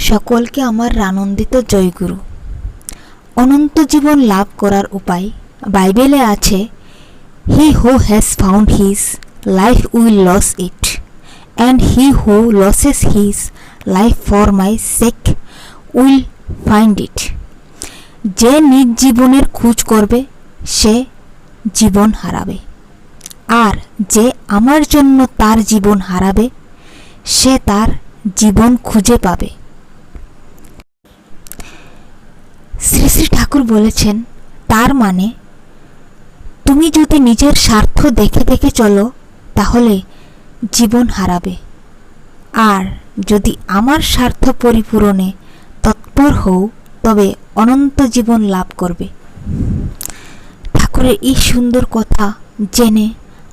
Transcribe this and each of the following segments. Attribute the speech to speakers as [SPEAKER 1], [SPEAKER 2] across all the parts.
[SPEAKER 1] সকলকে আমার আনন্দিত জয়গুরু। অনন্ত জীবন লাভ করার উপায় বাইবেলে আছে, he who has found his life will lose it, and he who loses his life for my sake will find it. যে নিজ জীবনের খোঁজ করবে সে জীবন হারাবে, আর যে আমার জন্য তার জীবন হারাবে সে তার জীবন খুঁজে পাবে। শ্রী শ্রী ঠাকুর বলেছেন, তার মানে তুমি যদি নিজের স্বার্থ দেখে দেখে চলো তাহলে জীবন হারাবে, আর যদি আমার স্বার্থ পরিপূরণে তৎপর হও তবে অনন্ত জীবন লাভ করবে। ঠাকুরের এই সুন্দর কথা জেনে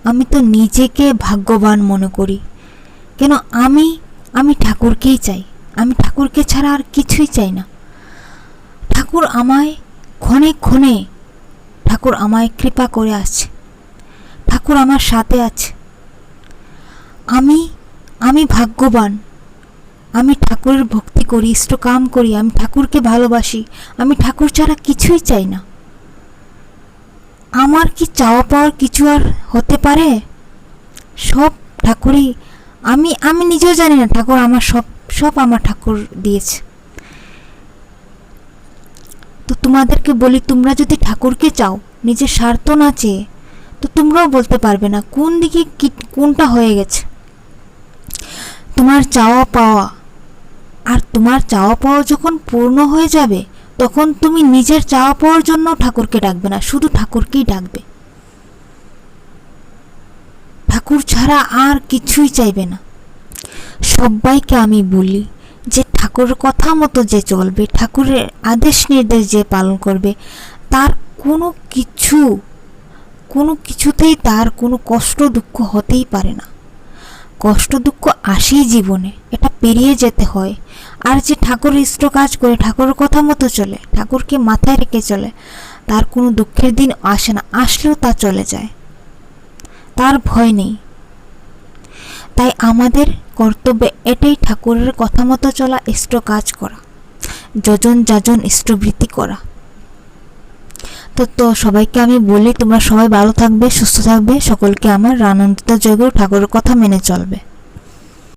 [SPEAKER 1] আমি তো নিজেকে ভাগ্যবান মনে করি। কেন আমি ঠাকুরকেই চাই, আমি ঠাকুরকে ছাড়া আর কিছুই চাই না। ঠাকুর আমায় ক্ষণে ক্ষণে ঠাকুর আমায় কৃপা করে আছে, ঠাকুর আমার সাথে আছে। আমি ভাগ্যবান, আমি ঠাকুরের ভক্তি করি, ইষ্টকাম করি, আমি ঠাকুরকে ভালোবাসি, আমি ঠাকুর ছাড়া কিছুই চাই না। আমার কি চাওয়া পাওয়ার কিছু আর হতে পারে? সব ঠাকুরই, আমি নিজেও জানি না ঠাকুর আমার সব আমার ঠাকুর দিয়েছে। তো তোমাদেরকে বলি, তোমরা যদি ঠাকুরকে চাও নিজের স্বার্থ না চেয়ে, তো তোমরাও বলতে পারবে না কোন দিকে কোনটা হয়ে গেছে। তোমার চাওয়া পাওয়া, আর তোমার চাওয়া পাওয়া যখন পূর্ণ হয়ে যাবে তখন তুমি নিজের চাওয়া পাওয়ার জন্য ঠাকুরকে ডাকবে না, শুধু ঠাকুরকেই ডাকবে। ঠাকুর ছাড়া আর কিছুই চাইবে না। সবাইকে আমি বলি যে ঠাকুরের কথা মতো যে চলবে, ঠাকুরের আদেশ নির্দেশ যে পালন করবে, তার কোনো কিছুতেই তার কোনো কষ্ট দুঃখ হতেই পারে না। কষ্ট দুঃখ আসেই জীবনে, এটা পেরিয়ে যেতে হয়। আর যে ঠাকুরের ইষ্ট কাজ করে, ঠাকুরের কথা মতো চলে, ঠাকুরকে মাথায় রেখে চলে, তার কোনো দুঃখের দিন আসে না, আসলেও তা চলে যায়, তার ভয় নেই। তাই আমাদের কর্তব্য এটাই, ঠাকুরের কথা মতো চলা, ইষ্ট কাজ করা, যজন যাজন ইষ্টবৃত্তি করা। তো সবাইকে আমি বলি, তোমরা সবাই ভালো থাকবে, সুস্থ থাকবে। সকলকে আমার আনন্দিত জয়গুরু। ঠাকুরের কথা মেনে চলবে।